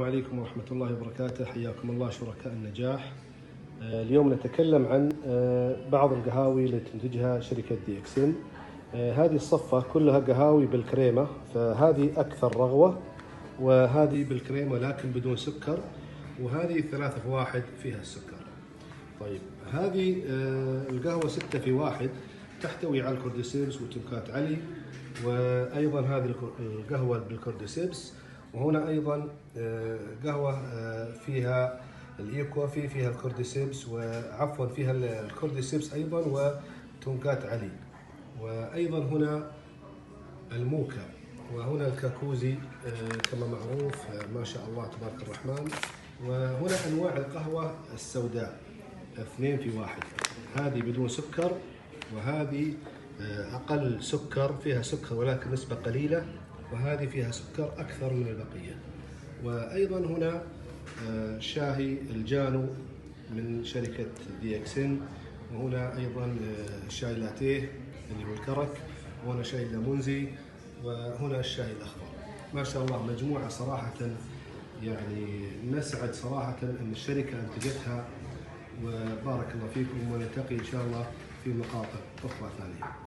عليكم ورحمة الله وبركاته، حياكم الله شركاء النجاح. اليوم نتكلم عن بعض القهاوي اللي تنتجها شركة DXN. هذه الصفة كلها قهاوي بالكريمة، فهذه أكثر رغوة، وهذه بالكريمة لكن بدون سكر، وهذه 3 في 1 فيها السكر. طيب هذه القهوة 6 في 1 تحتوي على الكورديسيبس وتنكات علي، وأيضا هذه القهوة بالكورديسيبس، وهنا أيضا قهوة فيها الإيكوافي فيها الكورديسيبس، وعفوا فيها الكورديسيبس أيضا وتنكات علي، وأيضا هنا الموكا، وهنا الكاكوزي كما معروف ما شاء الله تبارك الرحمن. وهنا أنواع القهوة السوداء 2 في 1، هذه بدون سكر، وهذه أقل سكر، فيها سكر ولكن نسبة قليلة، وهذه فيها سكر أكثر من البقية. وأيضا هنا شاهي الجانو من شركة DXN، وهنا أيضا شاي لاتيه اللي هو الكرك، وهنا شاي ليمونزي، وهنا الشاي الأخضر. ما شاء الله مجموعة صراحة، يعني نسعد صراحة أن الشركة أنتجتها، وبارك الله فيكم، ونلتقي إن شاء الله في مقاطع أخرى ثانية.